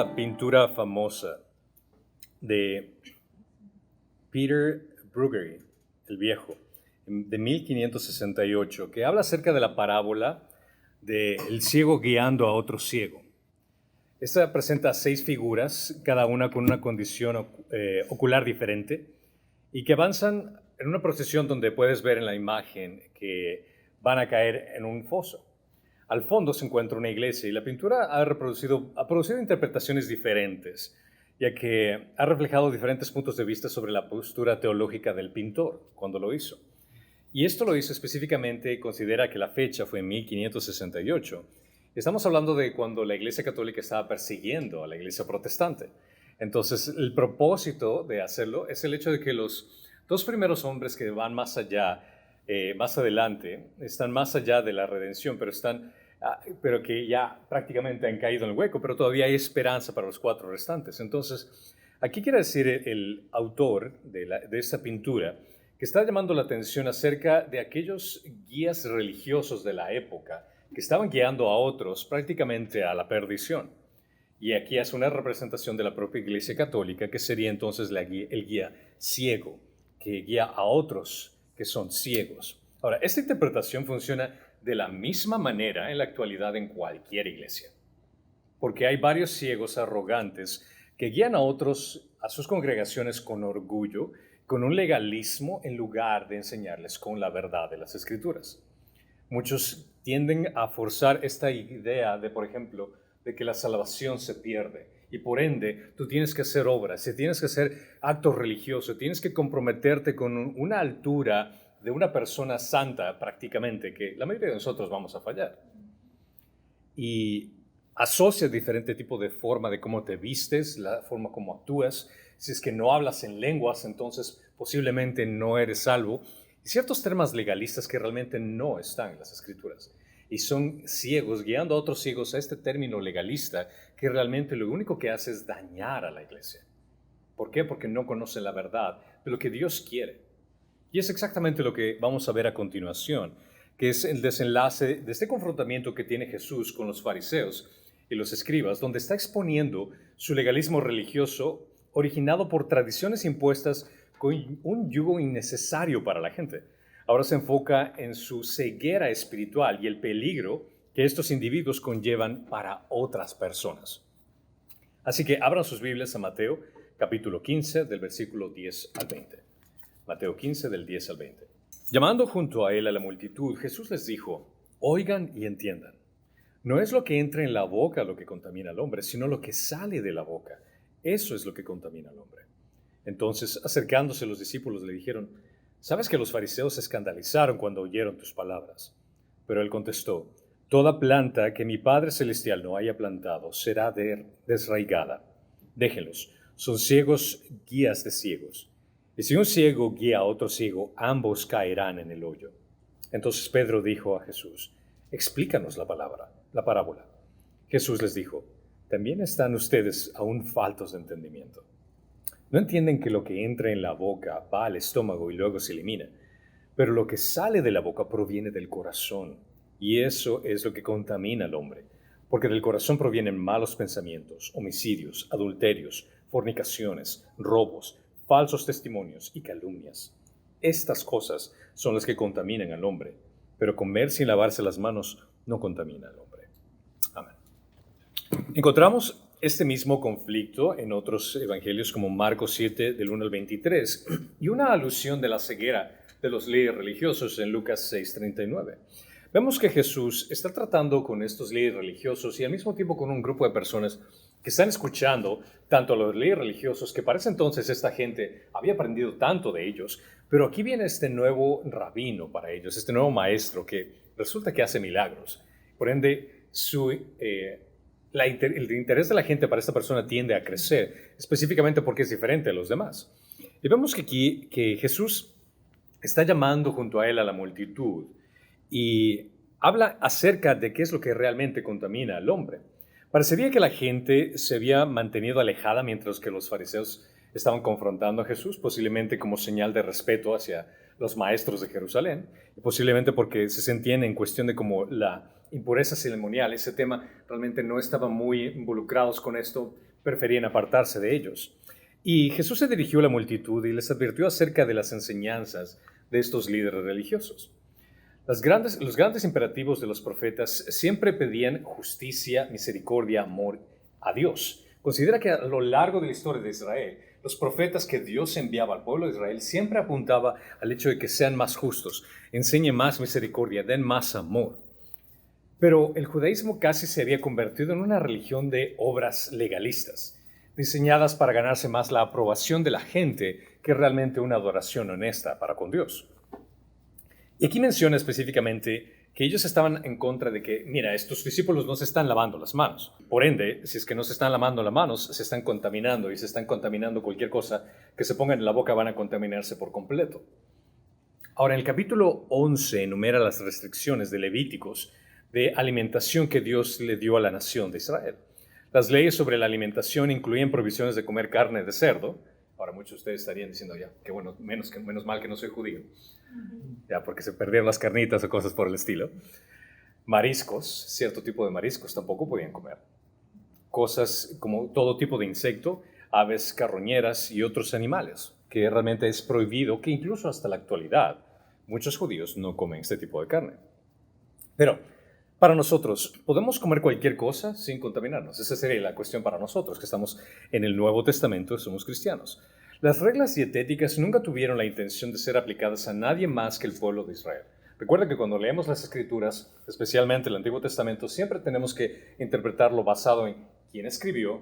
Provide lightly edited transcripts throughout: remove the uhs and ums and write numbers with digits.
una pintura famosa de Peter Bruegel, el Viejo, de 1568, que habla acerca de la parábola del ciego guiando a otro ciego. Esta presenta 6 figuras, cada una con una condición ocular diferente, y que avanzan en una procesión donde puedes ver en la imagen que van a caer en un foso. Al fondo se encuentra una iglesia y la pintura ha producido interpretaciones diferentes, ya que ha reflejado diferentes puntos de vista sobre la postura teológica del pintor cuando lo hizo. Y esto lo hizo específicamente, considera que la fecha fue en 1568. Estamos hablando de cuando la Iglesia Católica estaba persiguiendo a la Iglesia Protestante. Entonces, el propósito de hacerlo es el hecho de que los 2 primeros hombres que van más allá, más adelante, están más allá de la redención, pero que ya prácticamente han caído en el hueco, pero todavía hay esperanza para los 4 restantes. Entonces, aquí quiere decir el autor de esta pintura que está llamando la atención acerca de aquellos guías religiosos de la época que estaban guiando a otros prácticamente a la perdición. Y aquí hace una representación de la propia Iglesia Católica, que sería entonces el guía ciego, que guía a otros que son ciegos. Ahora, esta interpretación funciona de la misma manera en la actualidad en cualquier iglesia, porque hay varios ciegos arrogantes que guían a otros, a sus congregaciones con orgullo, con un legalismo en lugar de enseñarles con la verdad de las Escrituras. Muchos tienden a forzar esta idea de, por ejemplo, de que la salvación se pierde y por ende tú tienes que hacer obras, tienes que hacer actos religiosos, tienes que comprometerte con una altura de una persona santa prácticamente, que la mayoría de nosotros vamos a fallar. Y asocia diferente tipo de forma de cómo te vistes, la forma como actúas. Si es que no hablas en lenguas, entonces posiblemente no eres salvo. Y ciertos temas legalistas que realmente no están en las Escrituras. Y son ciegos, guiando a otros ciegos a este término legalista que realmente lo único que hace es dañar a la iglesia. ¿Por qué? Porque no conocen la verdad de lo que Dios quiere. Y es exactamente lo que vamos a ver a continuación, que es el desenlace de este confrontamiento que tiene Jesús con los fariseos y los escribas, donde está exponiendo su legalismo religioso originado por tradiciones impuestas con un yugo innecesario para la gente. Ahora se enfoca en su ceguera espiritual y el peligro que estos individuos conllevan para otras personas. Así que abran sus Biblias a Mateo, capítulo 15, del versículo 10 al 20. Mateo 15, del 10 al 20. Llamando junto a él a la multitud, Jesús les dijo: oigan y entiendan. No es lo que entra en la boca lo que contamina al hombre, sino lo que sale de la boca. Eso es lo que contamina al hombre. Entonces, acercándose los discípulos, le dijeron: ¿sabes que los fariseos se escandalizaron cuando oyeron tus palabras? Pero él contestó: toda planta que mi Padre Celestial no haya plantado será desraigada. Déjenlos, son ciegos guías de ciegos. Y si un ciego guía a otro ciego, ambos caerán en el hoyo. Entonces Pedro dijo a Jesús: explícanos la parábola. Jesús les dijo: ¿también están ustedes aún faltos de entendimiento? ¿No entienden que lo que entra en la boca va al estómago y luego se elimina? Pero lo que sale de la boca proviene del corazón, y eso es lo que contamina al hombre, porque del corazón provienen malos pensamientos, homicidios, adulterios, fornicaciones, robos, falsos testimonios y calumnias. Estas cosas son las que contaminan al hombre, pero comer sin lavarse las manos no contamina al hombre. Amén. Encontramos este mismo conflicto en otros evangelios como Marcos 7, del 1 al 23, y una alusión de la ceguera de los líderes religiosos en Lucas 6, 39. Vemos que Jesús está tratando con estos líderes religiosos y al mismo tiempo con un grupo de personas que están escuchando tanto a los líderes religiosos, que para ese entonces esta gente había aprendido tanto de ellos, pero aquí viene este nuevo rabino para ellos, este nuevo maestro que resulta que hace milagros. Por ende, el interés de la gente para esta persona tiende a crecer, específicamente porque es diferente a los demás. Y vemos que aquí que Jesús está llamando junto a él a la multitud y habla acerca de qué es lo que realmente contamina al hombre. Parecería que la gente se había mantenido alejada mientras que los fariseos estaban confrontando a Jesús, posiblemente como señal de respeto hacia los maestros de Jerusalén, y posiblemente porque se sentían en cuestión de como la impureza ceremonial, ese tema realmente no estaban muy involucrados con esto, preferían apartarse de ellos. Y Jesús se dirigió a la multitud y les advirtió acerca de las enseñanzas de estos líderes religiosos. Los grandes imperativos de los profetas siempre pedían justicia, misericordia, amor a Dios. Considera que a lo largo de la historia de Israel, los profetas que Dios enviaba al pueblo de Israel siempre apuntaba al hecho de que sean más justos, enseñen más misericordia, den más amor. Pero el judaísmo casi se había convertido en una religión de obras legalistas, diseñadas para ganarse más la aprobación de la gente que realmente una adoración honesta para con Dios. Y aquí menciona específicamente que ellos estaban en contra de que, mira, estos discípulos no se están lavando las manos. Por ende, si es que no se están lavando las manos, se están contaminando y se están contaminando cualquier cosa que se ponga en la boca van a contaminarse por completo. Ahora, en el capítulo 11 enumera las restricciones de Levíticos de alimentación que Dios le dio a la nación de Israel. Las leyes sobre la alimentación incluían provisiones de comer carne de cerdo. Ahora muchos de ustedes estarían diciendo, ya, qué bueno, menos mal que no soy judío. Ya, porque se perdieron las carnitas o cosas por el estilo. Mariscos, cierto tipo de mariscos tampoco podían comer. Cosas como todo tipo de insecto, aves carroñeras y otros animales, que realmente es prohibido, que incluso hasta la actualidad muchos judíos no comen este tipo de carne. Pero para nosotros, ¿podemos comer cualquier cosa sin contaminarnos? Esa sería la cuestión para nosotros, que estamos en el Nuevo Testamento y somos cristianos. Las reglas dietéticas nunca tuvieron la intención de ser aplicadas a nadie más que el pueblo de Israel. Recuerda que cuando leemos las Escrituras, especialmente el Antiguo Testamento, siempre tenemos que interpretarlo basado en quién escribió,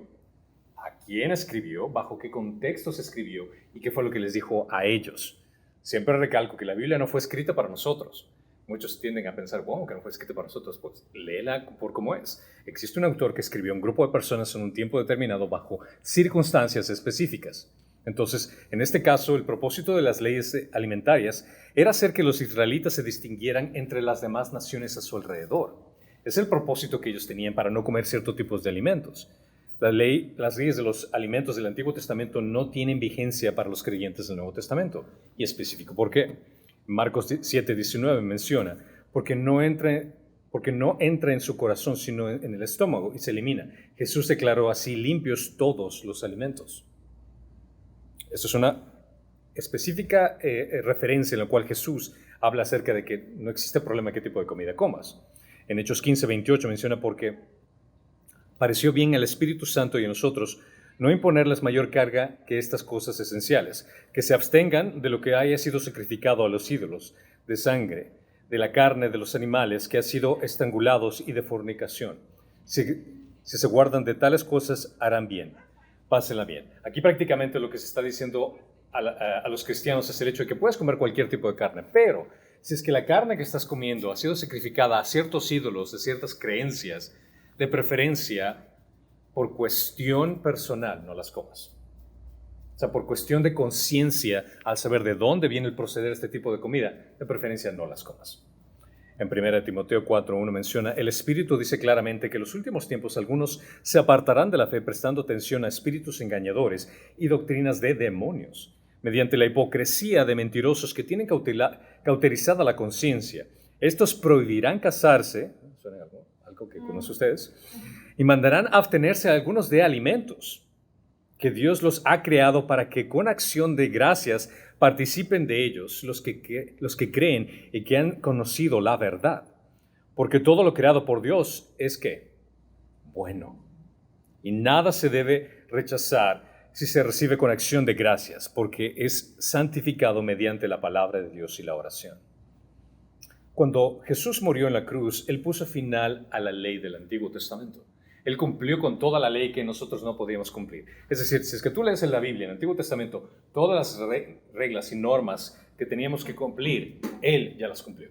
a quién escribió, bajo qué contexto se escribió y qué fue lo que les dijo a ellos. Siempre recalco que la Biblia no fue escrita para nosotros. Muchos tienden a pensar, bueno, que no fue escrita para nosotros. Pues léela por cómo es. Existe un autor que escribió a un grupo de personas en un tiempo determinado bajo circunstancias específicas. Entonces, en este caso, el propósito de las leyes alimentarias era hacer que los israelitas se distinguieran entre las demás naciones a su alrededor. Es el propósito que ellos tenían para no comer ciertos tipos de alimentos. Las leyes de los alimentos del Antiguo Testamento no tienen vigencia para los creyentes del Nuevo Testamento. Y específico, ¿por qué? Marcos 7:19 menciona, porque no entra en su corazón, sino en el estómago y se elimina. Jesús declaró así limpios todos los alimentos. Esto es una específica referencia en la cual Jesús habla acerca de que no existe problema qué tipo de comida comas. En Hechos 15:28 menciona porque pareció bien al Espíritu Santo y a nosotros no imponerles mayor carga que estas cosas esenciales, que se abstengan de lo que haya sido sacrificado a los ídolos, de sangre, de la carne de los animales que han sido estrangulados y de fornicación. Si se guardan de tales cosas, harán bien. Pásenla bien. Aquí prácticamente lo que se está diciendo a los cristianos es el hecho de que puedes comer cualquier tipo de carne, pero si es que la carne que estás comiendo ha sido sacrificada a ciertos ídolos, de ciertas creencias, de preferencia por cuestión personal, no las comas. O sea, por cuestión de conciencia, al saber de dónde viene el proceder de este tipo de comida, de preferencia no las comas. En 1 Timoteo 4:1 menciona, el Espíritu dice claramente que en los últimos tiempos algunos se apartarán de la fe prestando atención a espíritus engañadores y doctrinas de demonios, mediante la hipocresía de mentirosos que tienen cauterizada la conciencia. Estos prohibirán casarse, ¿suena algo que conocen ustedes? Y mandarán abstenerse a algunos de alimentos que Dios los ha creado para que con acción de gracias participen de ellos los que creen y que han conocido la verdad. Porque todo lo creado por Dios es ¿qué? Bueno. Y nada se debe rechazar si se recibe con acción de gracias, porque es santificado mediante la palabra de Dios y la oración. Cuando Jesús murió en la cruz, Él puso final a la ley del Antiguo Testamento. Él cumplió con toda la ley que nosotros no podíamos cumplir. Es decir, si es que tú lees en la Biblia, en el Antiguo Testamento, todas las reglas y normas que teníamos que cumplir, Él ya las cumplió.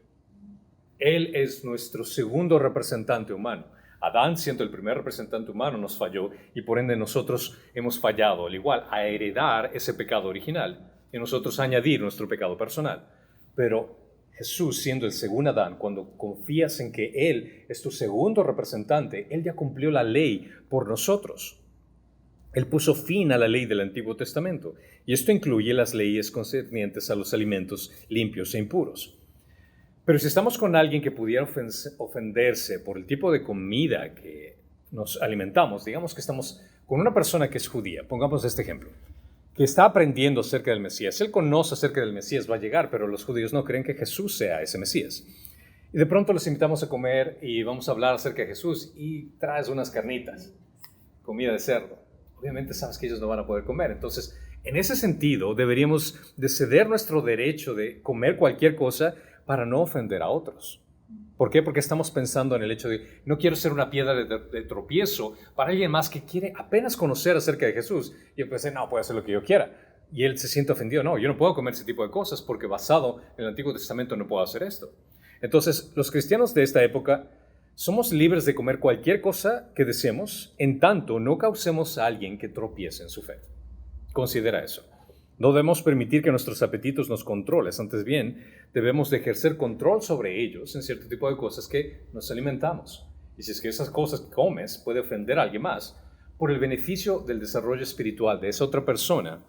Él es nuestro segundo representante humano. Adán, siendo el primer representante humano, nos falló y por ende nosotros hemos fallado al igual a heredar ese pecado original y nosotros añadir nuestro pecado personal. Pero Jesús, siendo el segundo Adán, cuando confías en que Él es tu segundo representante, Él ya cumplió la ley por nosotros. Él puso fin a la ley del Antiguo Testamento, y esto incluye las leyes concernientes a los alimentos limpios e impuros. Pero si estamos con alguien que pudiera ofenderse por el tipo de comida que nos alimentamos, digamos que estamos con una persona que es judía, pongamos este ejemplo, que está aprendiendo acerca del Mesías. Él conoce acerca del Mesías, va a llegar, pero los judíos no creen que Jesús sea ese Mesías. Y de pronto les invitamos a comer y vamos a hablar acerca de Jesús y traes unas carnitas, comida de cerdo. Obviamente sabes que ellos no van a poder comer. Entonces, en ese sentido, deberíamos de ceder nuestro derecho de comer cualquier cosa para no ofender a otros. ¿Por qué? Porque estamos pensando en el hecho de no quiero ser una piedra de tropiezo para alguien más que quiere apenas conocer acerca de Jesús. Y yo pensé, no, puedo hacer lo que yo quiera. Y él se siente ofendido. No, yo no puedo comer ese tipo de cosas porque basado en el Antiguo Testamento no puedo hacer esto. Entonces, los cristianos de esta época somos libres de comer cualquier cosa que deseemos, en tanto no causemos a alguien que tropiece en su fe. Considera eso. No debemos permitir que nuestros apetitos nos controlen, antes bien, debemos de ejercer control sobre ellos en cierto tipo de cosas que nos alimentamos. Y si es que esas cosas que comes puede ofender a alguien más, por el beneficio del desarrollo espiritual de esa otra persona,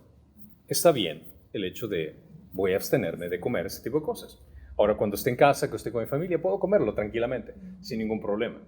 está bien el hecho de voy a abstenerme de comer ese tipo de cosas. Ahora, cuando esté en casa, que esté con mi familia, puedo comerlo tranquilamente, sin ningún problema.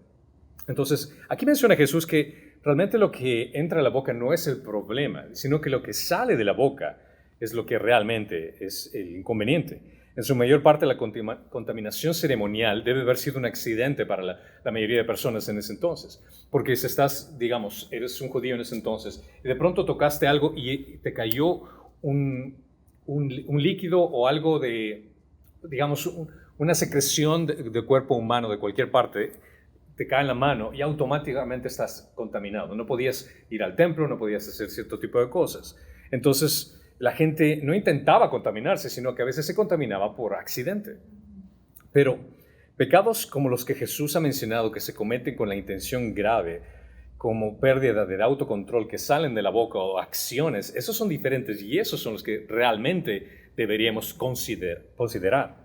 Entonces, aquí menciona Jesús que realmente lo que entra a la boca no es el problema, sino que lo que sale de la boca es lo que realmente es el inconveniente. En su mayor parte, la contaminación ceremonial debe haber sido un accidente para la mayoría de personas en ese entonces. Porque si estás, digamos, eres un judío en ese entonces, y de pronto tocaste algo y te cayó un líquido o algo de, digamos, una secreción de cuerpo humano de cualquier parte, te cae en la mano y automáticamente estás contaminado. No podías ir al templo, no podías hacer cierto tipo de cosas. Entonces, la gente no intentaba contaminarse, sino que a veces se contaminaba por accidente. Pero pecados como los que Jesús ha mencionado, que se cometen con la intención grave, como pérdida del autocontrol, que salen de la boca o acciones, esos son diferentes y esos son los que realmente deberíamos considerar.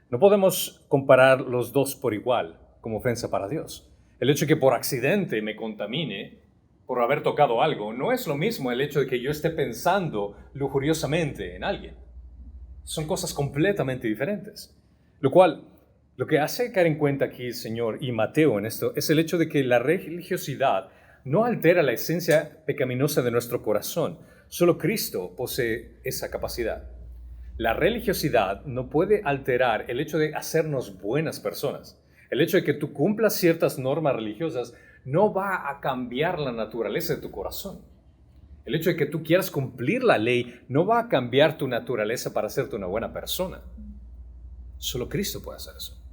No podemos comparar los dos por igual como ofensa para Dios. El hecho de que por accidente me contamine por haber tocado algo, no es lo mismo el hecho de que yo esté pensando lujuriosamente en alguien. Son cosas completamente diferentes. Lo cual, lo que hace caer en cuenta aquí el Señor y Mateo en esto, es el hecho de que la religiosidad no altera la esencia pecaminosa de nuestro corazón. Solo Cristo posee esa capacidad. La religiosidad no puede alterar el hecho de hacernos buenas personas. El hecho de que tú cumplas ciertas normas religiosas no va a cambiar la naturaleza de tu corazón. El hecho de que tú quieras cumplir la ley no va a cambiar tu naturaleza para hacerte una buena persona. Solo Cristo puede hacer eso.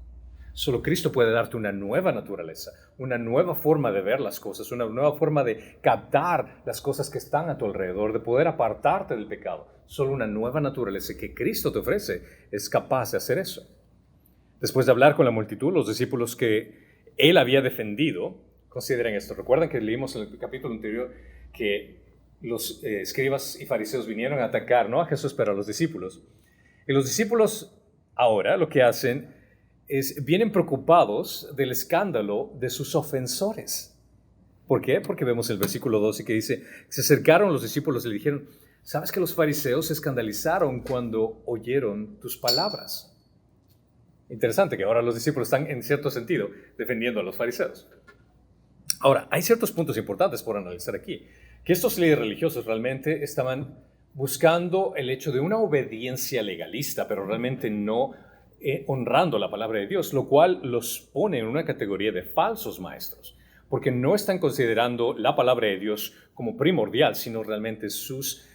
Solo Cristo puede darte una nueva naturaleza, una nueva forma de ver las cosas, una nueva forma de captar las cosas que están a tu alrededor, de poder apartarte del pecado. Solo una nueva naturaleza que Cristo te ofrece es capaz de hacer eso. Después de hablar con la multitud, los discípulos que él había defendido, consideren esto. Recuerdan que leímos en el capítulo anterior que los escribas y fariseos vinieron a atacar, no a Jesús, pero a los discípulos. Y los discípulos ahora lo que hacen es, vienen preocupados del escándalo de sus ofensores. ¿Por qué? Porque vemos el versículo 12 que dice, se acercaron los discípulos y le dijeron, ¿sabes que los fariseos se escandalizaron cuando oyeron tus palabras? Interesante que ahora los discípulos están en cierto sentido defendiendo a los fariseos. Ahora, hay ciertos puntos importantes por analizar aquí. Que estos líderes religiosos realmente estaban buscando el hecho de una obediencia legalista, pero realmente no honrando la palabra de Dios, lo cual los pone en una categoría de falsos maestros, porque no están considerando la palabra de Dios como primordial, sino realmente sus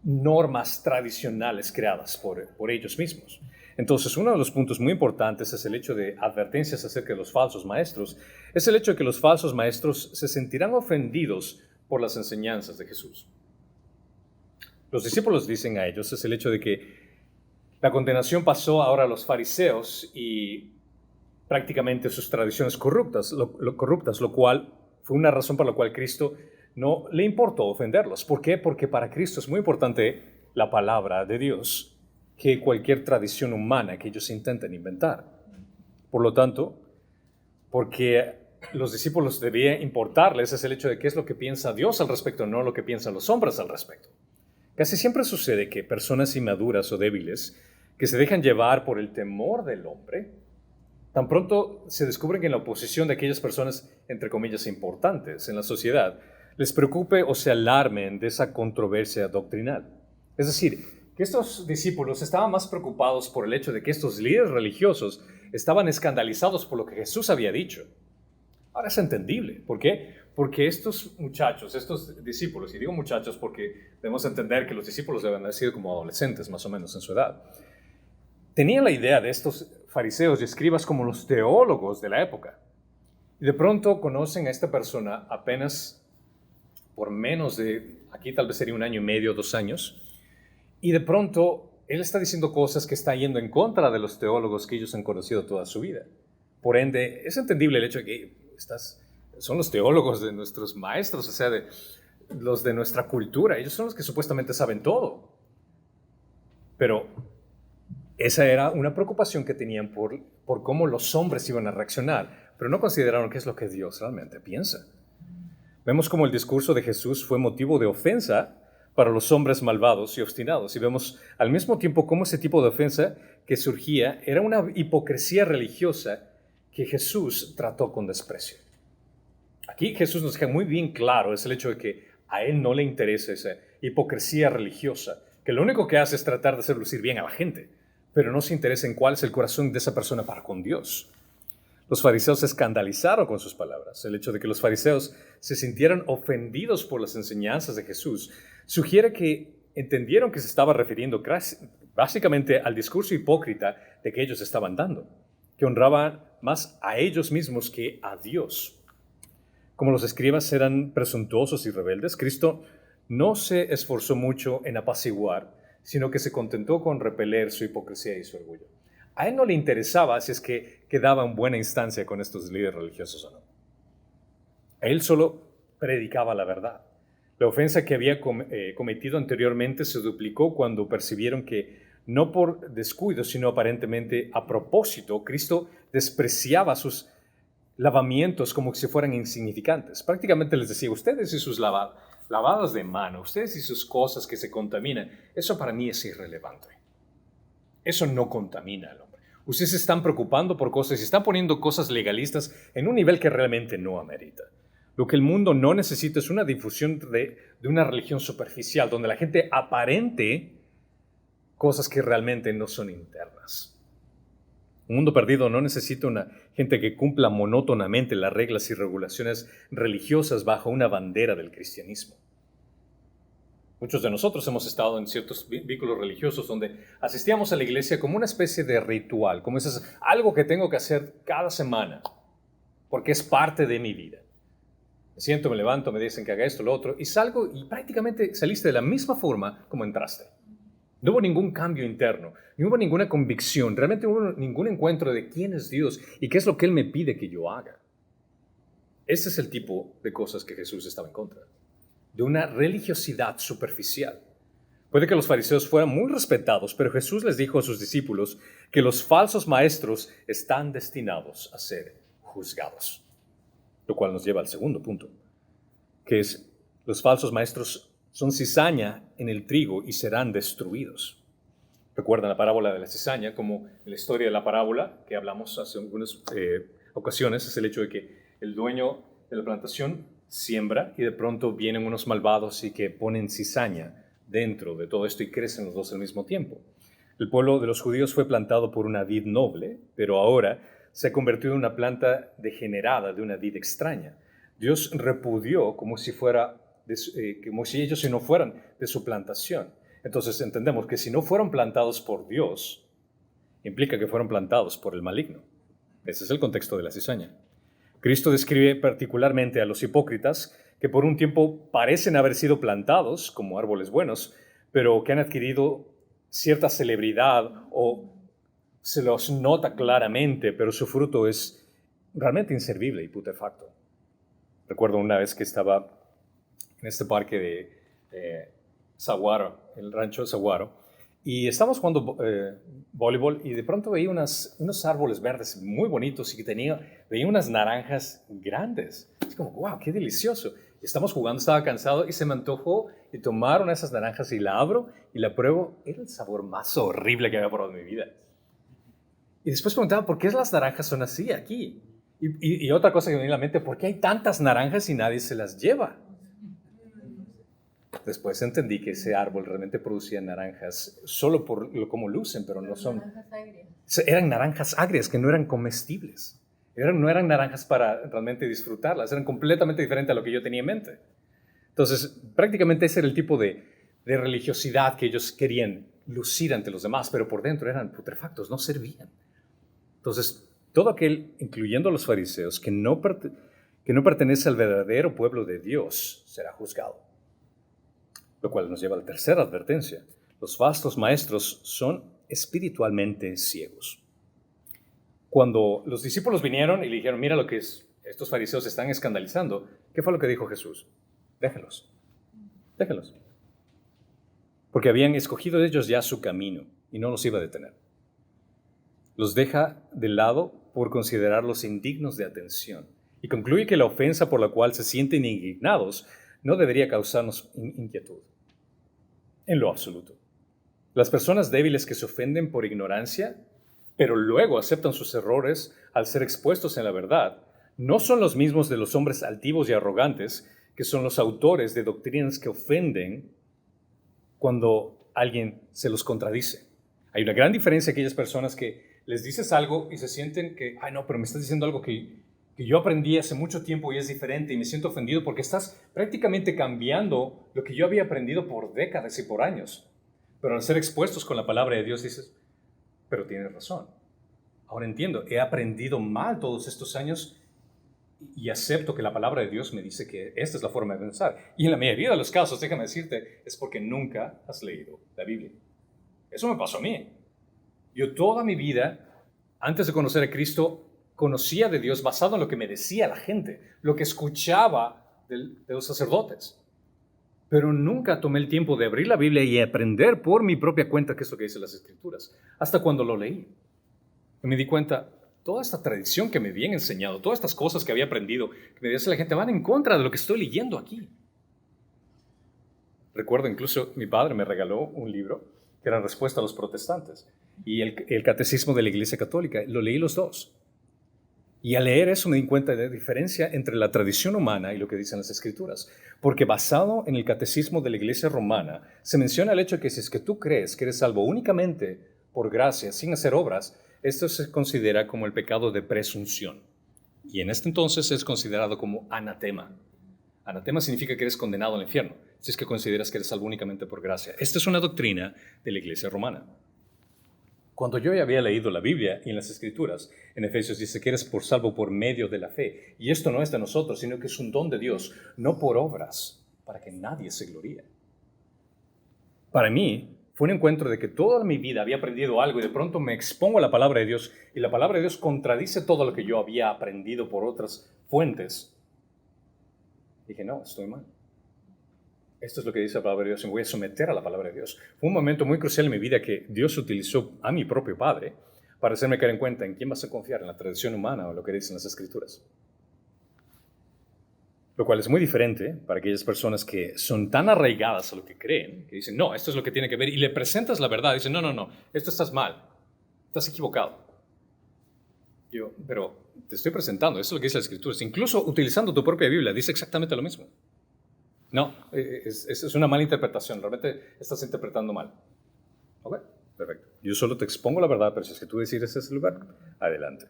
normas tradicionales creadas por ellos mismos. Entonces, uno de los puntos muy importantes es el hecho de advertencias acerca de los falsos maestros, es el hecho de que los falsos maestros se sentirán ofendidos por las enseñanzas de Jesús. Los discípulos dicen a ellos, es el hecho de que la condenación pasó ahora a los fariseos y prácticamente sus tradiciones corruptas, lo cual fue una razón por la cual Cristo no le importó ofenderlos. ¿Por qué? Porque para Cristo es muy importante la palabra de Dios que cualquier tradición humana que ellos intenten inventar. Por lo tanto, porque los discípulos debía importarles es el hecho de qué es lo que piensa Dios al respecto, no lo que piensan los hombres al respecto. Casi siempre sucede que personas inmaduras o débiles que se dejan llevar por el temor del hombre, tan pronto se descubren que en la oposición de aquellas personas, entre comillas, importantes en la sociedad, les preocupe o se alarmen de esa controversia doctrinal. Es decir, que estos discípulos estaban más preocupados por el hecho de que estos líderes religiosos estaban escandalizados por lo que Jesús había dicho. Ahora es entendible. ¿Por qué? Porque estos muchachos, estos discípulos, y digo muchachos porque debemos entender que los discípulos deben haber sido como adolescentes más o menos en su edad, tenían la idea de estos fariseos y escribas como los teólogos de la época. Y de pronto conocen a esta persona apenas por menos de, aquí tal vez sería 1 año y medio, 2 años, y de pronto él está diciendo cosas que está yendo en contra de los teólogos que ellos han conocido toda su vida. Por ende, es entendible el hecho de que son los teólogos de nuestros maestros, o sea, de los de nuestra cultura. Ellos son los que supuestamente saben todo. Pero esa era una preocupación que tenían por cómo los hombres iban a reaccionar, pero no consideraron qué es lo que Dios realmente piensa. Vemos cómo el discurso de Jesús fue motivo de ofensa para los hombres malvados y obstinados. Y vemos al mismo tiempo cómo ese tipo de ofensa que surgía era una hipocresía religiosa que Jesús trató con desprecio. Aquí Jesús nos deja muy bien claro es el hecho de que a él no le interesa esa hipocresía religiosa, que lo único que hace es tratar de hacer lucir bien a la gente, pero no se interesa en cuál es el corazón de esa persona para con Dios. Los fariseos se escandalizaron con sus palabras. El hecho de que los fariseos se sintieran ofendidos por las enseñanzas de Jesús sugiere que entendieron que se estaba refiriendo básicamente al discurso hipócrita de que ellos estaban dando, que honraban más a ellos mismos que a Dios. Como los escribas eran presuntuosos y rebeldes, Cristo no se esforzó mucho en apaciguar, sino que se contentó con repeler su hipocresía y su orgullo. A él no le interesaba si es que quedaba en buena instancia con estos líderes religiosos o no. A él solo predicaba la verdad. La ofensa que había cometido anteriormente se duplicó cuando percibieron que, no por descuido, sino aparentemente a propósito, Cristo despreciaba sus lavamientos como si fueran insignificantes. Prácticamente les decía, ustedes y sus lavadas de mano, ustedes y sus cosas que se contaminan, eso para mí es irrelevante. Eso no contamina al hombre. Ustedes se están preocupando por cosas y están poniendo cosas legalistas en un nivel que realmente no amerita. Lo que el mundo no necesita es una difusión de una religión superficial, donde la gente aparente cosas que realmente no son internas. Un mundo perdido no necesita una gente que cumpla monótonamente las reglas y regulaciones religiosas bajo una bandera del cristianismo. Muchos de nosotros hemos estado en ciertos vínculos religiosos donde asistíamos a la iglesia como una especie de ritual, como es algo que tengo que hacer cada semana, porque es parte de mi vida. Me siento, me levanto, me dicen que haga esto, lo otro, y salgo y prácticamente saliste de la misma forma como entraste. No hubo ningún cambio interno, no hubo ninguna convicción, realmente no hubo ningún encuentro de quién es Dios y qué es lo que Él me pide que yo haga. Este es el tipo de cosas que Jesús estaba en contra, de una religiosidad superficial. Puede que los fariseos fueran muy respetados, pero Jesús les dijo a sus discípulos que los falsos maestros están destinados a ser juzgados. Lo cual nos lleva al segundo punto, que es los falsos maestros son cizaña en el trigo y serán destruidos. Recuerdan la parábola de la cizaña, como en la historia de la parábola que hablamos hace algunas ocasiones, es el hecho de que el dueño de la plantación siembra y de pronto vienen unos malvados y que ponen cizaña dentro de todo esto y crecen los dos al mismo tiempo. El pueblo de los judíos fue plantado por una vid noble, pero ahora se ha convertido en una planta degenerada de una vid extraña. Dios repudió como si ellos no fueran de su plantación. Entonces entendemos que si no fueron plantados por Dios, implica que fueron plantados por el maligno. Ese es el contexto de la cizaña. Cristo describe particularmente a los hipócritas que por un tiempo parecen haber sido plantados como árboles buenos, pero que han adquirido cierta celebridad o se los nota claramente, pero su fruto es realmente inservible y putrefacto. Recuerdo una vez que estaba en este parque de Saguaro, el rancho de Saguaro, y estábamos jugando voleibol y de pronto veía unos árboles verdes muy bonitos y veía unas naranjas grandes. Es como, wow, qué delicioso. Y estamos jugando, estaba cansado y se me antojó y tomaron esas naranjas y la abro y la pruebo. Era el sabor más horrible que había probado en mi vida. Y después preguntaba, ¿por qué las naranjas son así aquí? Y otra cosa que me vino a la mente, ¿por qué hay tantas naranjas y nadie se las lleva? Después entendí que ese árbol realmente producía naranjas solo por cómo lucen, pero no son... Naranjas agrias. Eran naranjas agrias que no eran comestibles. No eran naranjas para realmente disfrutarlas, eran completamente diferentes a lo que yo tenía en mente. Entonces, prácticamente ese era el tipo de religiosidad que ellos querían lucir ante los demás, pero por dentro eran putrefactos, no servían. Entonces, todo aquel, incluyendo a los fariseos, que no pertenece al verdadero pueblo de Dios, será juzgado. Lo cual nos lleva a la tercera advertencia. Los falsos maestros son espiritualmente ciegos. Cuando los discípulos vinieron y le dijeron, mira lo que es, estos fariseos están escandalizando, ¿qué fue lo que dijo Jesús? Déjenlos. Porque habían escogido de ellos ya su camino y no los iba a detener. Los deja de lado por considerarlos indignos de atención y concluye que la ofensa por la cual se sienten indignados no debería causarnos inquietud. En lo absoluto. Las personas débiles que se ofenden por ignorancia, pero luego aceptan sus errores al ser expuestos en la verdad, no son los mismos de los hombres altivos y arrogantes que son los autores de doctrinas que ofenden cuando alguien se los contradice. Hay una gran diferencia a aquellas personas que les dices algo y se sienten que, ay no, pero me estás diciendo algo que yo aprendí hace mucho tiempo y es diferente y me siento ofendido porque estás prácticamente cambiando lo que yo había aprendido por décadas y por años. Pero al ser expuestos con la palabra de Dios dices, pero tienes razón. Ahora entiendo, he aprendido mal todos estos años y acepto que la palabra de Dios me dice que esta es la forma de pensar. Y en la mayoría de los casos, déjame decirte, es porque nunca has leído la Biblia. Eso me pasó a mí. Yo toda mi vida, antes de conocer a Cristo, conocía de Dios basado en lo que me decía la gente, lo que escuchaba de los sacerdotes. Pero nunca tomé el tiempo de abrir la Biblia y aprender por mi propia cuenta qué es lo que dicen las Escrituras, hasta cuando lo leí. Y me di cuenta, toda esta tradición que me habían enseñado, todas estas cosas que había aprendido, que me decía la gente, van en contra de lo que estoy leyendo aquí. Recuerdo incluso, mi padre me regaló un libro que era Respuesta a los protestantes y el Catecismo de la Iglesia Católica. Lo leí los dos. Y al leer eso me di cuenta de la diferencia entre la tradición humana y lo que dicen las Escrituras. Porque basado en el Catecismo de la Iglesia Romana, se menciona el hecho de que si es que tú crees que eres salvo únicamente por gracia, sin hacer obras, esto se considera como el pecado de presunción. Y en este entonces es considerado como anatema. Anatema significa que eres condenado al infierno, si es que consideras que eres salvo únicamente por gracia. Esta es una doctrina de la Iglesia Romana. Cuando yo ya había leído la Biblia y en las Escrituras, en Efesios dice que eres por salvo por medio de la fe. Y esto no es de nosotros, sino que es un don de Dios, no por obras, para que nadie se gloríe. Para mí, fue un encuentro de que toda mi vida había aprendido algo y de pronto me expongo a la palabra de Dios y la palabra de Dios contradice todo lo que yo había aprendido por otras fuentes. Dije, no, estoy mal. Esto es lo que dice la palabra de Dios, me voy a someter a la palabra de Dios. Fue un momento muy crucial en mi vida que Dios utilizó a mi propio padre para hacerme caer en cuenta en quién vas a confiar, en la tradición humana o lo que dicen las Escrituras. Lo cual es muy diferente para aquellas personas que son tan arraigadas a lo que creen, que dicen, no, esto es lo que tiene que ver, y le presentas la verdad, dicen, no, esto estás mal, estás equivocado. Yo, pero te estoy presentando, esto es lo que dice las Escrituras. Incluso utilizando tu propia Biblia, dice exactamente lo mismo. No, es una mala interpretación, realmente estás interpretando mal. Ok, perfecto. Yo solo te expongo la verdad, pero si es que tú decides ese lugar, adelante.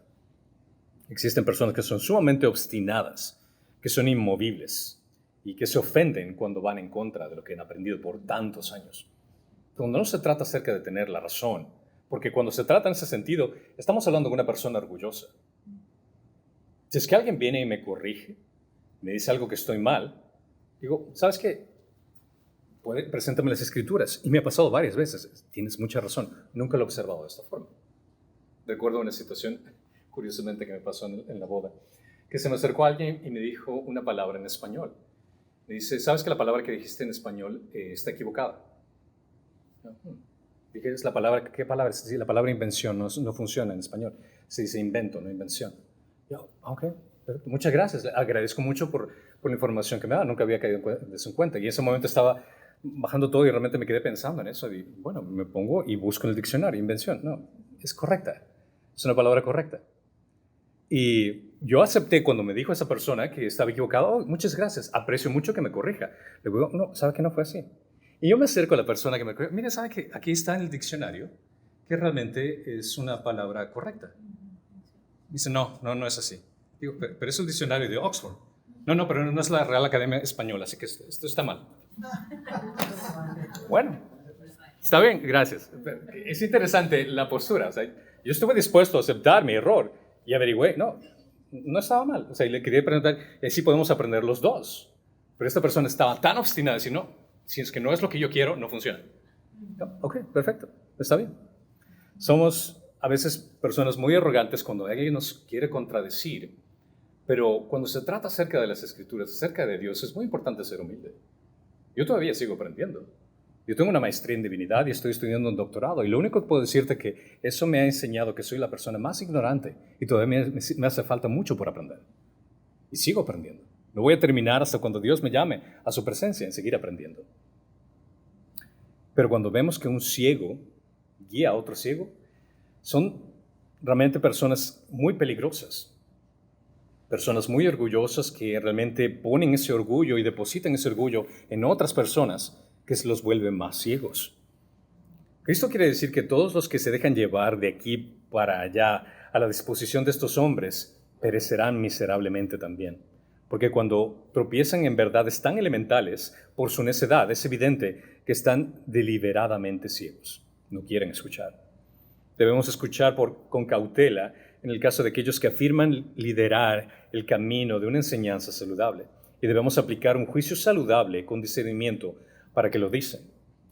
Existen personas que son sumamente obstinadas, que son inmovibles y que se ofenden cuando van en contra de lo que han aprendido por tantos años. Cuando no se trata acerca de tener la razón, porque cuando se trata en ese sentido, estamos hablando de una persona orgullosa. Si es que alguien viene y me corrige, me dice algo que estoy mal, digo, ¿sabes qué? Preséntame las Escrituras. Y me ha pasado varias veces. Tienes mucha razón. Nunca lo he observado de esta forma. Recuerdo una situación, curiosamente, que me pasó en la boda, que se me acercó alguien y me dijo una palabra en español. Me dice, ¿sabes que la palabra que dijiste en español está equivocada? Dije, ¿es la palabra? ¿Qué palabra? Sí, la palabra invención no funciona en español. Se dice invento, no invención. Yo, ok. Muchas gracias, le agradezco mucho por la información que me da, nunca había caído de eso en cuenta. Y en ese momento estaba bajando todo y realmente me quedé pensando en eso. Y bueno, me pongo y busco en el diccionario, invención. No, es correcta, es una palabra correcta. Y yo acepté cuando me dijo esa persona que estaba equivocado. Oh, muchas gracias, aprecio mucho que me corrija. Le digo, no, ¿sabe que no fue así? Y yo me acerco a la persona que me corrige. Mire, ¿sabe que aquí está en el diccionario que realmente es una palabra correcta? Dice, no es así. Digo, pero es un diccionario de Oxford. No, pero no es la Real Academia Española, así que esto está mal. Bueno, está bien, gracias. Es interesante la postura. O sea, yo estuve dispuesto a aceptar mi error y averigüé, no estaba mal. O sea, y le quería preguntar si podemos aprender los dos. Pero esta persona estaba tan obstinada, si no, si es que no es lo que yo quiero, no funciona. Ok, perfecto, está bien. Somos a veces personas muy arrogantes cuando alguien nos quiere contradecir, pero cuando se trata acerca de las Escrituras, acerca de Dios, es muy importante ser humilde. Yo todavía sigo aprendiendo. Yo tengo una maestría en divinidad y estoy estudiando un doctorado, y lo único que puedo decirte es que eso me ha enseñado que soy la persona más ignorante y todavía me hace falta mucho por aprender. Y sigo aprendiendo. No voy a terminar hasta cuando Dios me llame a su presencia en seguir aprendiendo. Pero cuando vemos que un ciego guía a otro ciego, son realmente personas muy peligrosas. Personas muy orgullosas que realmente ponen ese orgullo y depositan ese orgullo en otras personas que se los vuelven más ciegos. Esto quiere decir que todos los que se dejan llevar de aquí para allá a la disposición de estos hombres perecerán miserablemente también. Porque cuando tropiezan en verdades tan elementales, por su necedad, es evidente que están deliberadamente ciegos. No quieren escuchar. Debemos escuchar con cautela en el caso de aquellos que afirman liderar el camino de una enseñanza saludable. Y debemos aplicar un juicio saludable con discernimiento para que lo dicen.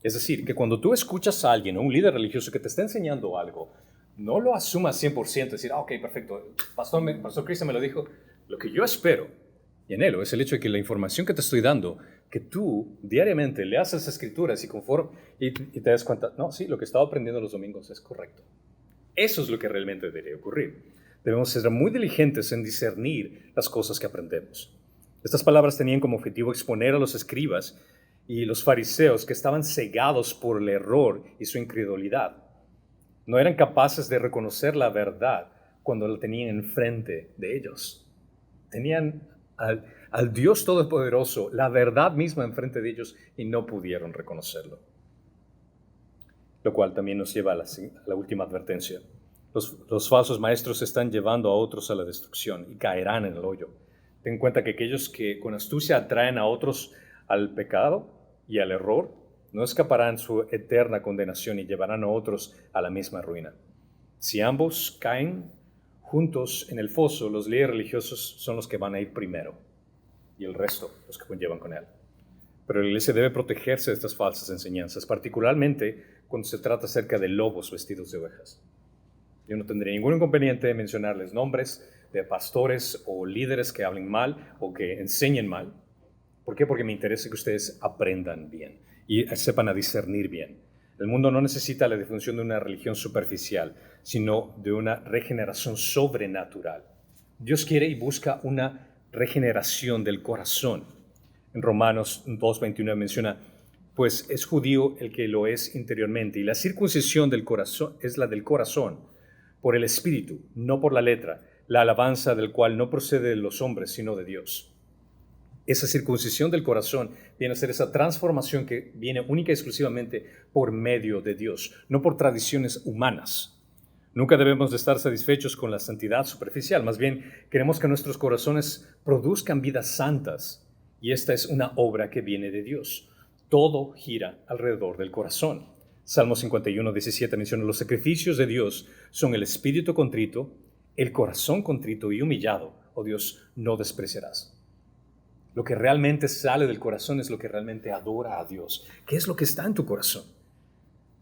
Es decir, que cuando tú escuchas a alguien, un líder religioso que te está enseñando algo, no lo asumas 100%, decir, ok, perfecto, Pastor Cristian me lo dijo. Lo que yo espero y anhelo es el hecho de que la información que te estoy dando, que tú diariamente leas las Escrituras y te das cuenta, no, sí, lo que estaba aprendiendo los domingos es correcto. Eso es lo que realmente debería ocurrir. Debemos ser muy diligentes en discernir las cosas que aprendemos. Estas palabras tenían como objetivo exponer a los escribas y los fariseos que estaban cegados por el error y su incredulidad. No eran capaces de reconocer la verdad cuando la tenían enfrente de ellos. Tenían al Dios Todopoderoso, la verdad misma enfrente de ellos, y no pudieron reconocerlo. Lo cual también nos lleva a la última advertencia. Los falsos maestros están llevando a otros a la destrucción y caerán en el hoyo. Ten en cuenta que aquellos que con astucia atraen a otros al pecado y al error, no escaparán su eterna condenación y llevarán a otros a la misma ruina. Si ambos caen juntos en el foso, los líderes religiosos son los que van a ir primero y el resto los que conllevan con él. Pero la iglesia debe protegerse de estas falsas enseñanzas, particularmente cuando se trata acerca de lobos vestidos de ovejas. Yo no tendría ningún inconveniente de mencionarles nombres de pastores o líderes que hablen mal o que enseñen mal. ¿Por qué? Porque me interesa que ustedes aprendan bien y sepan a discernir bien. El mundo no necesita la difusión de una religión superficial, sino de una regeneración sobrenatural. Dios quiere y busca una regeneración del corazón. En Romanos 2:29 menciona, pues es judío el que lo es interiormente, y la circuncisión del corazón es la del corazón, por el Espíritu, no por la letra, la alabanza del cual no procede de los hombres, sino de Dios. Esa circuncisión del corazón viene a ser esa transformación que viene única y exclusivamente por medio de Dios, no por tradiciones humanas. Nunca debemos de estar satisfechos con la santidad superficial, más bien queremos que nuestros corazones produzcan vidas santas, y esta es una obra que viene de Dios. Todo gira alrededor del corazón. Salmo 51:17 menciona, los sacrificios de Dios son el espíritu contrito, el corazón contrito y humillado, oh Dios, no despreciarás. Lo que realmente sale del corazón es lo que realmente adora a Dios. ¿Qué es lo que está en tu corazón?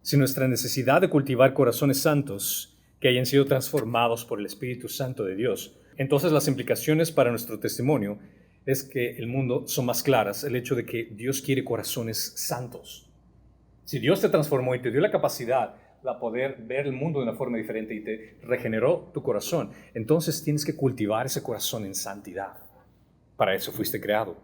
Si nuestra necesidad de cultivar corazones santos que hayan sido transformados por el Espíritu Santo de Dios, entonces las implicaciones para nuestro testimonio es que el mundo son más claras, el hecho de que Dios quiere corazones santos. Si Dios te transformó y te dio la capacidad de poder ver el mundo de una forma diferente y te regeneró tu corazón, entonces tienes que cultivar ese corazón en santidad. Para eso fuiste creado.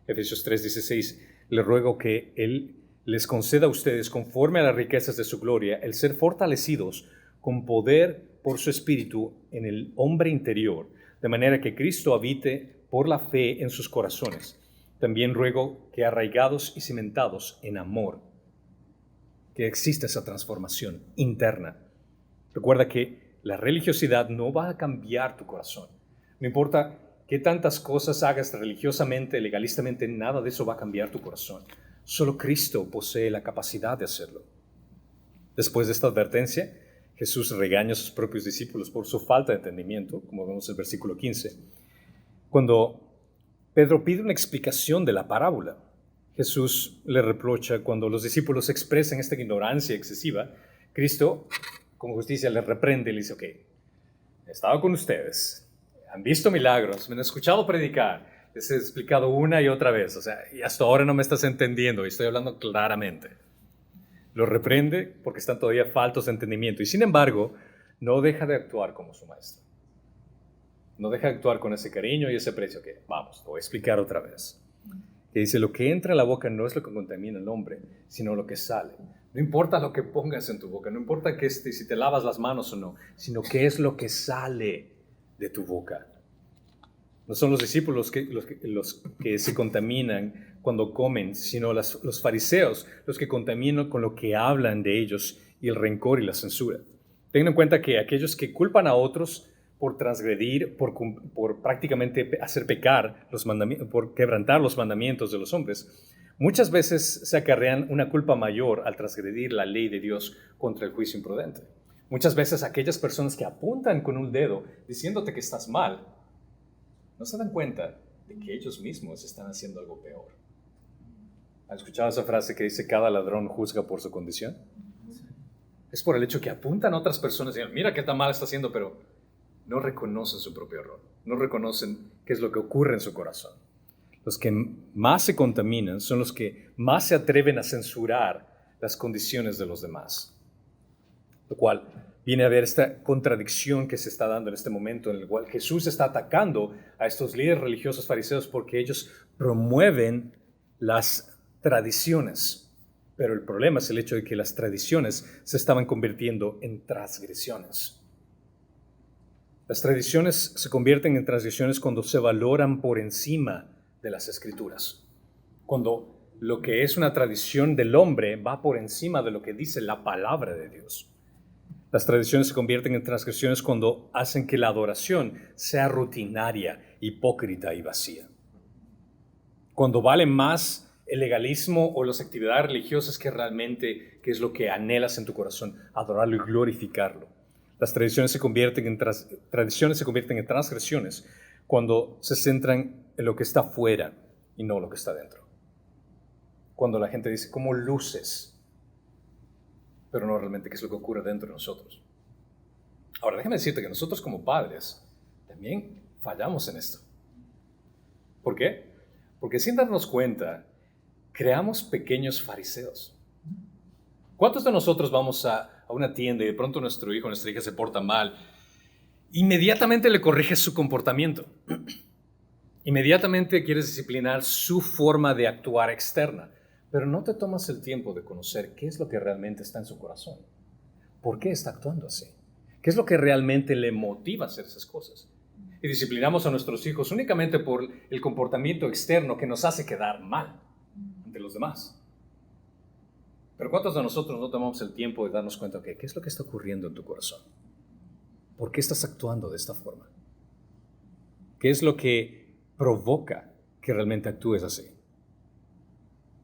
Efesios 3:16, le ruego que Él les conceda a ustedes, conforme a las riquezas de su gloria, el ser fortalecidos con poder por su espíritu en el hombre interior, de manera que Cristo habite por la fe en sus corazones. También ruego que arraigados y cimentados en amor, que exista esa transformación interna. Recuerda que la religiosidad no va a cambiar tu corazón. No importa qué tantas cosas hagas religiosamente, legalistamente, nada de eso va a cambiar tu corazón. Solo Cristo posee la capacidad de hacerlo. Después de esta advertencia, Jesús regaña a sus propios discípulos por su falta de entendimiento, como vemos en el versículo 15. Cuando Pedro pide una explicación de la parábola, Jesús le reprocha cuando los discípulos expresan esta ignorancia excesiva. Cristo, con justicia, les reprende y le dice, ok, he estado con ustedes, han visto milagros, me han escuchado predicar, les he explicado una y otra vez, y hasta ahora no me estás entendiendo y estoy hablando claramente. Los reprende porque están todavía faltos de entendimiento y sin embargo no deja de actuar como su maestro. No deja de actuar con ese cariño y ese aprecio que, vamos, lo voy a explicar otra vez. Que dice, lo que entra en la boca no es lo que contamina al hombre, sino lo que sale. No importa lo que pongas en tu boca, no importa si te lavas las manos o no, sino qué es lo que sale de tu boca. No son los discípulos los que se contaminan cuando comen, sino los fariseos los que contaminan con lo que hablan de ellos y el rencor y la censura. Tengan en cuenta que aquellos que culpan a otros por transgredir, por prácticamente hacer pecar, por quebrantar los mandamientos de los hombres, muchas veces se acarrean una culpa mayor al transgredir la ley de Dios contra el juicio imprudente. Muchas veces aquellas personas que apuntan con un dedo diciéndote que estás mal, no se dan cuenta de que ellos mismos están haciendo algo peor. ¿Has escuchado esa frase que dice, cada ladrón juzga por su condición? Es por el hecho que apuntan a otras personas y dicen, mira qué tan mal está haciendo, pero no reconocen su propio error, no reconocen qué es lo que ocurre en su corazón. Los que más se contaminan son los que más se atreven a censurar las condiciones de los demás. Lo cual viene a ver esta contradicción que se está dando en este momento en el cual Jesús está atacando a estos líderes religiosos fariseos porque ellos promueven las tradiciones. Pero el problema es el hecho de que las tradiciones se estaban convirtiendo en transgresiones. Las tradiciones se convierten en transgresiones cuando se valoran por encima de las Escrituras. Cuando lo que es una tradición del hombre va por encima de lo que dice la palabra de Dios. Las tradiciones se convierten en transgresiones cuando hacen que la adoración sea rutinaria, hipócrita y vacía. Cuando vale más el legalismo o las actividades religiosas que realmente qué es lo que anhelas en tu corazón, adorarlo y glorificarlo. Las tradiciones se convierten en transgresiones cuando se centran en lo que está fuera y no lo que está dentro. Cuando la gente dice, ¿cómo luces? Pero no realmente qué es lo que ocurre dentro de nosotros. Ahora, déjame decirte que nosotros como padres también fallamos en esto. ¿Por qué? Porque sin darnos cuenta, creamos pequeños fariseos. ¿Cuántos de nosotros vamos a una tienda y de pronto nuestro hijo o nuestra hija se porta mal? Inmediatamente le corriges su comportamiento. Inmediatamente quieres disciplinar su forma de actuar externa. Pero no te tomas el tiempo de conocer qué es lo que realmente está en su corazón. ¿Por qué está actuando así? ¿Qué es lo que realmente le motiva a hacer esas cosas? Y disciplinamos a nuestros hijos únicamente por el comportamiento externo que nos hace quedar mal ante los demás. Pero ¿cuántos de nosotros no tomamos el tiempo de darnos cuenta de qué es lo que está ocurriendo en tu corazón? ¿Por qué estás actuando de esta forma? ¿Qué es lo que provoca que realmente actúes así?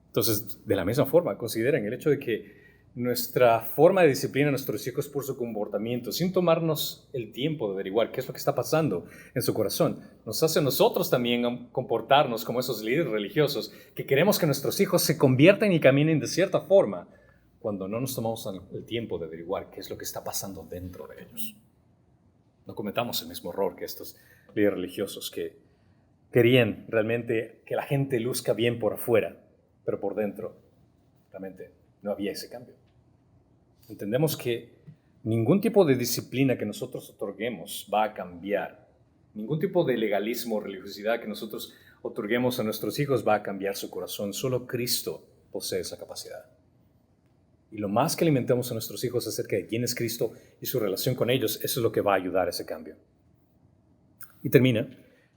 Entonces, de la misma forma, consideren el hecho de que nuestra forma de disciplina a nuestros hijos por su comportamiento, sin tomarnos el tiempo de averiguar qué es lo que está pasando en su corazón, nos hace a nosotros también comportarnos como esos líderes religiosos que queremos que nuestros hijos se conviertan y caminen de cierta forma, cuando no nos tomamos el tiempo de averiguar qué es lo que está pasando dentro de ellos. No cometamos el mismo error que estos líderes religiosos que querían realmente que la gente luzca bien por afuera, pero por dentro realmente no había ese cambio. Entendemos que ningún tipo de disciplina que nosotros otorguemos va a cambiar. Ningún tipo de legalismo o religiosidad que nosotros otorguemos a nuestros hijos va a cambiar su corazón. Solo Cristo posee esa capacidad. Y lo más que alimentemos a nuestros hijos acerca de quién es Cristo y su relación con ellos, eso es lo que va a ayudar a ese cambio. Y termina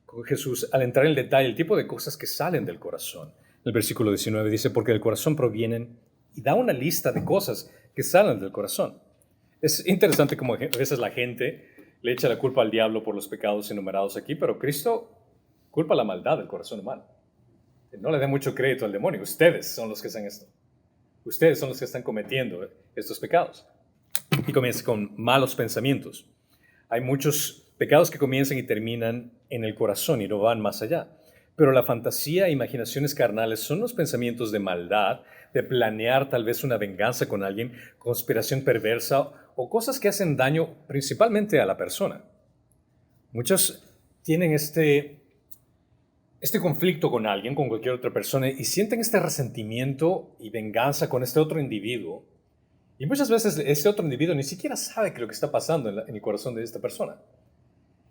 con Jesús al entrar en el detalle, el tipo de cosas que salen del corazón. El versículo 19 dice, porque del corazón provienen, y da una lista de cosas que salen del corazón. Es interesante como a veces la gente le echa la culpa al diablo por los pecados enumerados aquí, pero Cristo culpa la maldad del corazón humano. No le dé mucho crédito al demonio. Ustedes son los que hacen esto. Ustedes son los que están cometiendo estos pecados. Y comienza con malos pensamientos. Hay muchos pecados que comienzan y terminan en el corazón y no van más allá. Pero la fantasía e imaginaciones carnales son los pensamientos de maldad, de planear tal vez una venganza con alguien, conspiración perversa o cosas que hacen daño principalmente a la persona. Muchos tienen este conflicto con alguien, con cualquier otra persona, y sienten este resentimiento y venganza con este otro individuo. Y muchas veces ese otro individuo ni siquiera sabe que lo que está pasando en el corazón de esta persona.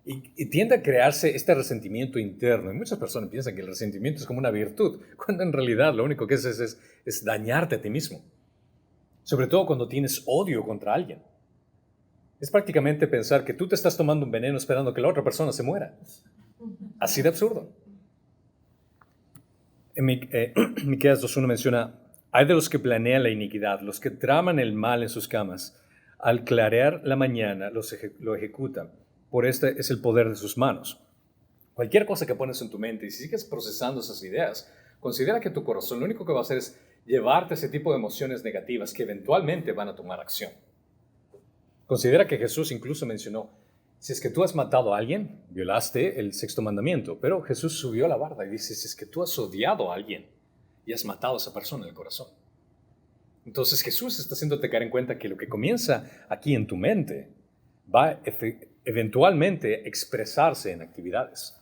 Y tiende a crearse este resentimiento interno. Y muchas personas piensan que el resentimiento es como una virtud, cuando en realidad lo único que es dañarte a ti mismo. Sobre todo cuando tienes odio contra alguien. Es prácticamente pensar que tú te estás tomando un veneno esperando que la otra persona se muera. Así de absurdo. En Miqueas 2:1 menciona, hay de los que planean la iniquidad, los que traman el mal en sus camas. Al clarear la mañana lo ejecutan. Por este es el poder de sus manos. Cualquier cosa que pones en tu mente y si sigues procesando esas ideas, considera que tu corazón lo único que va a hacer es llevarte ese tipo de emociones negativas que eventualmente van a tomar acción. Considera que Jesús incluso mencionó, si es que tú has matado a alguien, violaste el sexto mandamiento, pero Jesús subió la barda y dice, si es que tú has odiado a alguien y has matado a esa persona en el corazón. Entonces Jesús está haciéndote caer en cuenta que lo que comienza aquí en tu mente va eventualmente a expresarse en actividades.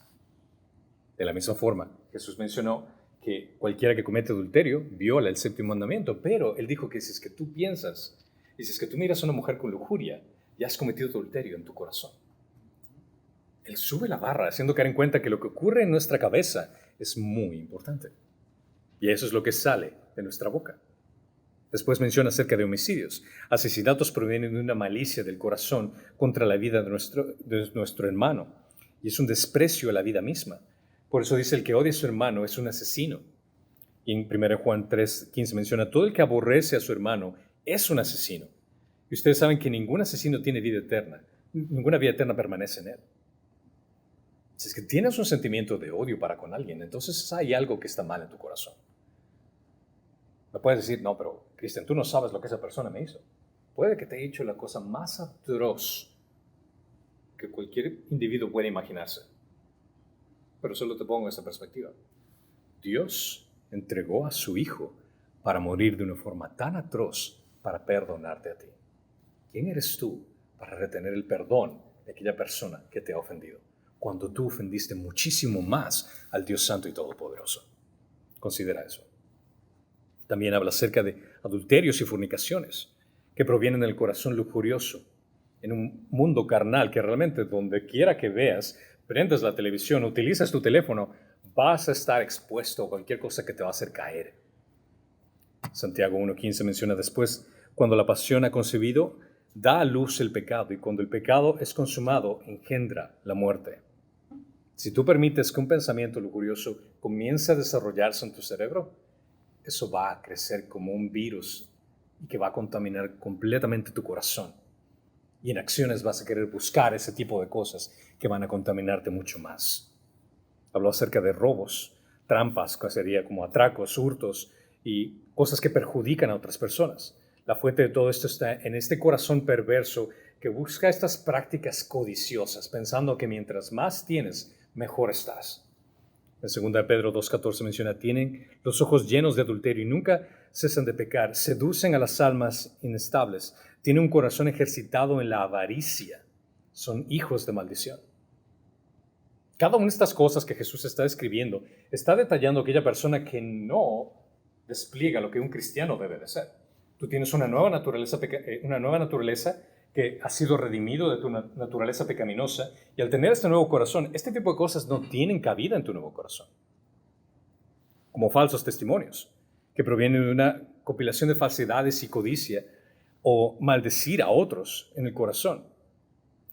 De la misma forma, Jesús mencionó que cualquiera que comete adulterio viola el séptimo mandamiento, pero Él dijo que si es que tú piensas y si es que tú miras a una mujer con lujuria, ya has cometido adulterio en tu corazón. Él sube la barra, haciendo caer en cuenta que lo que ocurre en nuestra cabeza es muy importante. Y eso es lo que sale de nuestra boca. Después menciona acerca de homicidios. Asesinatos provienen de una malicia del corazón contra la vida de nuestro hermano. Y es un desprecio a la vida misma. Por eso dice, el que odia a su hermano es un asesino. Y en 1 Juan 3:15 menciona, todo el que aborrece a su hermano es un asesino. Y ustedes saben que ningún asesino tiene vida eterna. Ninguna vida eterna permanece en él. Si es que tienes un sentimiento de odio para con alguien, entonces hay algo que está mal en tu corazón. No puedes decir, no, pero Cristian, tú no sabes lo que esa persona me hizo. Puede que te haya hecho la cosa más atroz que cualquier individuo puede imaginarse. Pero solo te pongo esta perspectiva. Dios entregó a su Hijo para morir de una forma tan atroz para perdonarte a ti. ¿Quién eres tú para retener el perdón de aquella persona que te ha ofendido? Cuando tú ofendiste muchísimo más al Dios Santo y Todopoderoso. Considera eso. También habla acerca de adulterios y fornicaciones que provienen del corazón lujurioso, en un mundo carnal que realmente donde quiera que veas, prendes la televisión, utilizas tu teléfono, vas a estar expuesto a cualquier cosa que te va a hacer caer. Santiago 1:15 menciona después, cuando la pasión ha concebido, da a luz el pecado y cuando el pecado es consumado, engendra la muerte. Si tú permites que un pensamiento lujurioso comience a desarrollarse en tu cerebro, eso va a crecer como un virus y que va a contaminar completamente tu corazón. Y en acciones vas a querer buscar ese tipo de cosas que van a contaminarte mucho más. Habló acerca de robos, trampas, que sería como atracos, hurtos y cosas que perjudican a otras personas. La fuente de todo esto está en este corazón perverso que busca estas prácticas codiciosas, pensando que mientras más tienes, mejor estás. En 2 Pedro 2:14 menciona, tienen los ojos llenos de adulterio y nunca cesan de pecar, seducen a las almas inestables, tienen un corazón ejercitado en la avaricia, son hijos de maldición. Cada una de estas cosas que Jesús está describiendo está detallando a aquella persona que no despliega lo que un cristiano debe de ser. Tú tienes una nueva naturaleza que ha sido redimido de tu naturaleza pecaminosa, y al tener este nuevo corazón, este tipo de cosas no tienen cabida en tu nuevo corazón. Como falsos testimonios, que provienen de una compilación de falsedades y codicia, o maldecir a otros en el corazón.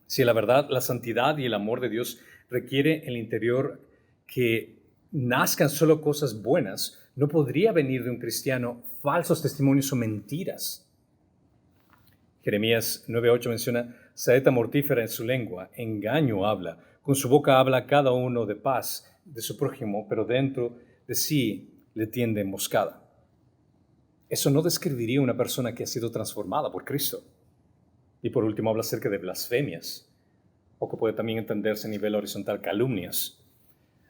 Si la verdad, la santidad y el amor de Dios requiere en el interior que nazcan solo cosas buenas, no podría venir de un cristiano falsos testimonios o mentiras. Jeremías 9:8 menciona, saeta mortífera en su lengua, engaño habla, con su boca habla cada uno de paz de su prójimo, pero dentro de sí le tiende emboscada. Eso no describiría una persona que ha sido transformada por Cristo. Y por último habla acerca de blasfemias, o que puede también entenderse a nivel horizontal, calumnias.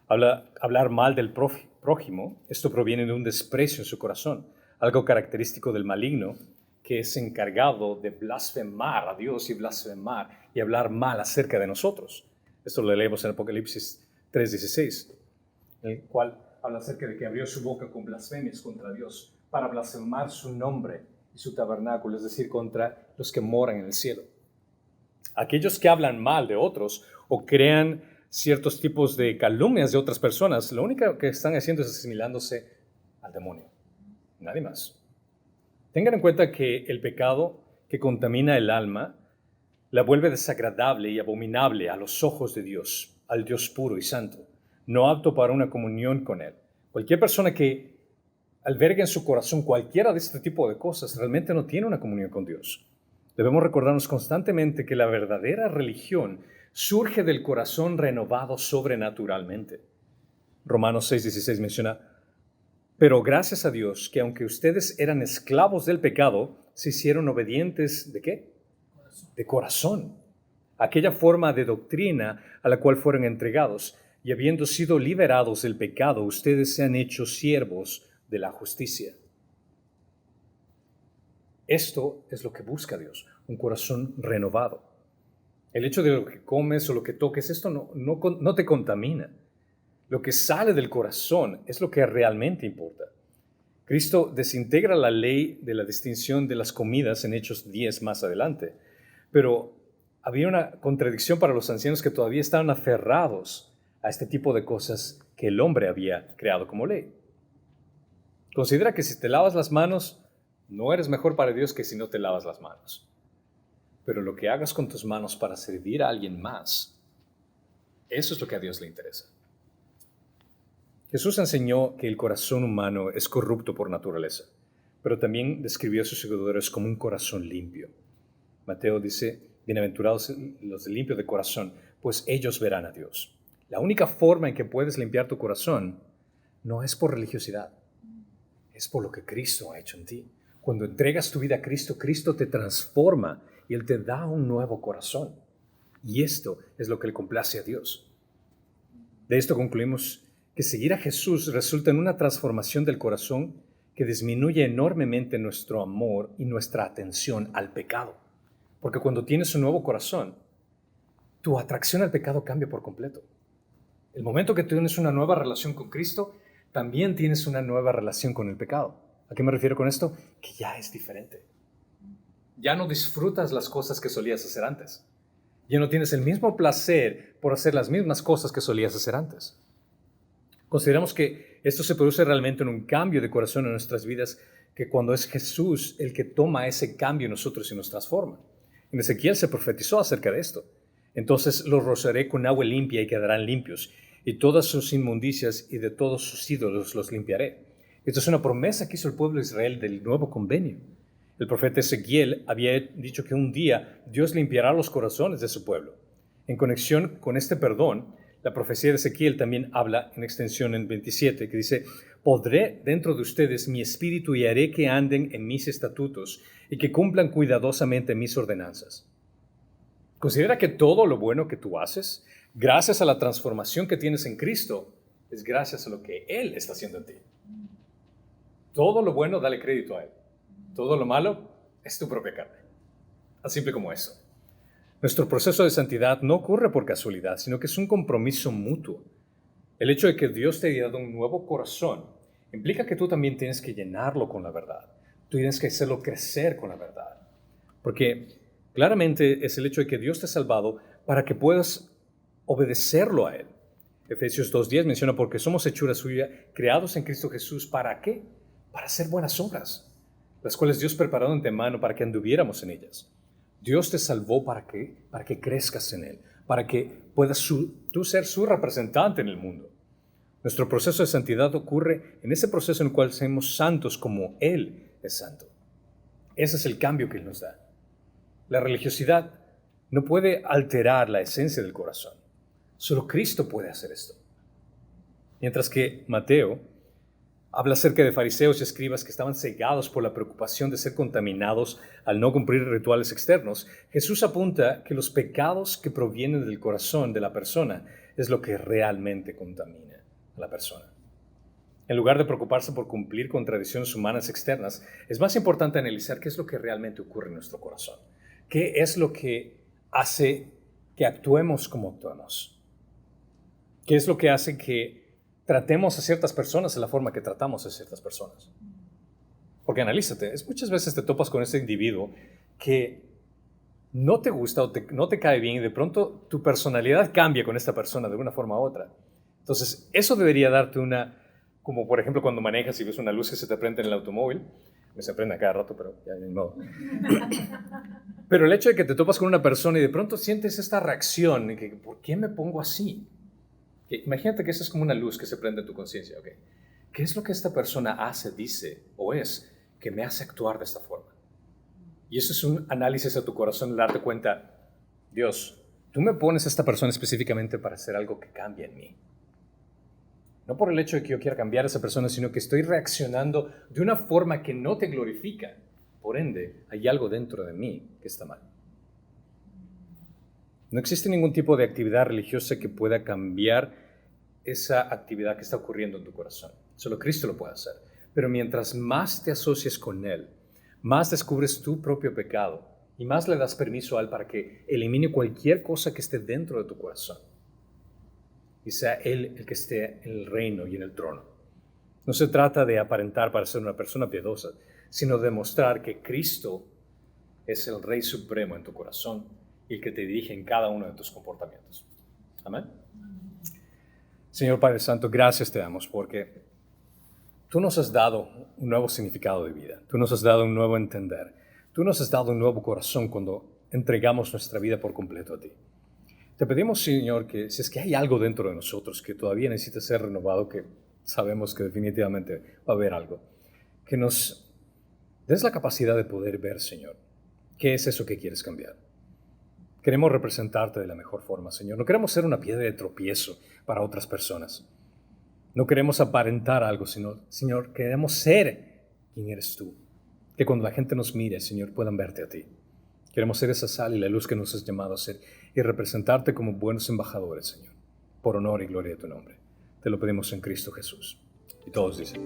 Hablar mal del prójimo, esto proviene de un desprecio en su corazón, algo característico del maligno, que es encargado de blasfemar a Dios y blasfemar y hablar mal acerca de nosotros. Esto lo leemos en Apocalipsis 3:16, el cual habla acerca de que abrió su boca con blasfemias contra Dios para blasfemar su nombre y su tabernáculo, es decir, contra los que moran en el cielo. Aquellos que hablan mal de otros o crean ciertos tipos de calumnias de otras personas, lo único que están haciendo es asimilándose al demonio, nadie más. Tengan en cuenta que el pecado que contamina el alma la vuelve desagradable y abominable a los ojos de Dios, al Dios puro y santo, no apto para una comunión con Él. Cualquier persona que albergue en su corazón cualquiera de este tipo de cosas realmente no tiene una comunión con Dios. Debemos recordarnos constantemente que la verdadera religión surge del corazón renovado sobrenaturalmente. Romanos 6:16 menciona, pero gracias a Dios que aunque ustedes eran esclavos del pecado, se hicieron obedientes ¿de qué? De corazón. Aquella forma de doctrina a la cual fueron entregados, y habiendo sido liberados del pecado, ustedes se han hecho siervos de la justicia. Esto es lo que busca Dios, un corazón renovado. El hecho de lo que comes o lo que toques, esto no te contamina. Lo que sale del corazón es lo que realmente importa. Cristo desintegra la ley de la distinción de las comidas en Hechos 10 más adelante, pero había una contradicción para los ancianos que todavía estaban aferrados a este tipo de cosas que el hombre había creado como ley. Considera que si te lavas las manos, no eres mejor para Dios que si no te lavas las manos. Pero lo que hagas con tus manos para servir a alguien más, eso es lo que a Dios le interesa. Jesús enseñó que el corazón humano es corrupto por naturaleza, pero también describió a sus seguidores como un corazón limpio. Mateo dice, bienaventurados los limpios de corazón, pues ellos verán a Dios. La única forma en que puedes limpiar tu corazón no es por religiosidad, es por lo que Cristo ha hecho en ti. Cuando entregas tu vida a Cristo, Cristo te transforma y Él te da un nuevo corazón. Y esto es lo que le complace a Dios. De esto concluimos que seguir a Jesús resulta en una transformación del corazón que disminuye enormemente nuestro amor y nuestra atención al pecado. Porque cuando tienes un nuevo corazón, tu atracción al pecado cambia por completo. El momento que tienes una nueva relación con Cristo, también tienes una nueva relación con el pecado. ¿A qué me refiero con esto? Que ya es diferente. Ya no disfrutas las cosas que solías hacer antes. Ya no tienes el mismo placer por hacer las mismas cosas que solías hacer antes. Consideramos que esto se produce realmente en un cambio de corazón en nuestras vidas, que cuando es Jesús el que toma ese cambio en nosotros y nos transforma. En Ezequiel se profetizó acerca de esto. Entonces los rociaré con agua limpia y quedarán limpios, y todas sus inmundicias y de todos sus ídolos los limpiaré. Esto es una promesa que hizo el pueblo de Israel del nuevo convenio. El profeta Ezequiel había dicho que un día Dios limpiará los corazones de su pueblo. En conexión con este perdón, la profecía de Ezequiel también habla en extensión en 27, que dice, «Pondré dentro de ustedes mi espíritu y haré que anden en mis estatutos y que cumplan cuidadosamente mis ordenanzas». Considera que todo lo bueno que tú haces, gracias a la transformación que tienes en Cristo, es gracias a lo que Él está haciendo en ti. Todo lo bueno, dale crédito a Él. Todo lo malo es tu propia carne. Así simple como eso. Nuestro proceso de santidad no ocurre por casualidad, sino que es un compromiso mutuo. El hecho de que Dios te haya dado un nuevo corazón implica que tú también tienes que llenarlo con la verdad. Tú tienes que hacerlo crecer con la verdad. Porque claramente es el hecho de que Dios te ha salvado para que puedas obedecerlo a Él. Efesios 2:10 menciona, porque somos hechura suya, creados en Cristo Jesús. ¿Para qué? Para hacer buenas obras, las cuales Dios preparó de antemano para que anduviéramos en ellas. Dios te salvó ¿para qué? Para que crezcas en Él, para que puedas tú ser su representante en el mundo. Nuestro proceso de santidad ocurre en ese proceso en el cual seamos santos como Él es santo. Ese es el cambio que Él nos da. La religiosidad no puede alterar la esencia del corazón. Solo Cristo puede hacer esto. Mientras que Mateo habla acerca de fariseos y escribas que estaban cegados por la preocupación de ser contaminados al no cumplir rituales externos, Jesús apunta que los pecados que provienen del corazón de la persona es lo que realmente contamina a la persona. En lugar de preocuparse por cumplir con tradiciones humanas externas, es más importante analizar qué es lo que realmente ocurre en nuestro corazón. ¿Qué es lo que hace que actuemos como actuamos? ¿Qué es lo que hace que tratemos a ciertas personas de la forma que tratamos a ciertas personas? Porque analízate, muchas veces te topas con ese individuo que no te gusta o no te cae bien y de pronto tu personalidad cambia con esta persona de una forma u otra. Entonces, eso debería darte como por ejemplo cuando manejas y ves una luz que se te prende en el automóvil. Se prende a cada rato, pero ya ni modo. Pero el hecho de que te topas con una persona y de pronto sientes esta reacción, de que, ¿por qué me pongo así? Imagínate que esa es como una luz que se prende en tu conciencia. ¿Okay? ¿Qué es lo que esta persona hace, dice o es que me hace actuar de esta forma? Y eso es un análisis a tu corazón, darte cuenta, Dios, tú me pones a esta persona específicamente para hacer algo que cambie en mí. No por el hecho de que yo quiera cambiar a esa persona, sino que estoy reaccionando de una forma que no te glorifica. Por ende, hay algo dentro de mí que está mal. No existe ningún tipo de actividad religiosa que pueda cambiar esa actividad que está ocurriendo en tu corazón. Solo Cristo lo puede hacer. Pero mientras más te asocias con Él, más descubres tu propio pecado y más le das permiso a Él para que elimine cualquier cosa que esté dentro de tu corazón. Y sea Él el que esté en el reino y en el trono. No se trata de aparentar para ser una persona piadosa, sino de mostrar que Cristo es el Rey Supremo en tu corazón y el que te dirige en cada uno de tus comportamientos. Amén. Señor Padre Santo, gracias te damos porque tú nos has dado un nuevo significado de vida. Tú nos has dado un nuevo entender. Tú nos has dado un nuevo corazón cuando entregamos nuestra vida por completo a ti. Te pedimos, Señor, que si es que hay algo dentro de nosotros que todavía necesita ser renovado, que sabemos que definitivamente va a haber algo, que nos des la capacidad de poder ver, Señor, qué es eso que quieres cambiar. Queremos representarte de la mejor forma, Señor. No queremos ser una piedra de tropiezo para otras personas. No queremos aparentar algo, sino, Señor, queremos ser quien eres tú. Que cuando la gente nos mire, Señor, puedan verte a ti. Queremos ser esa sal y la luz que nos has llamado a ser y representarte como buenos embajadores, Señor, por honor y gloria de tu nombre. Te lo pedimos en Cristo Jesús. Y todos dicen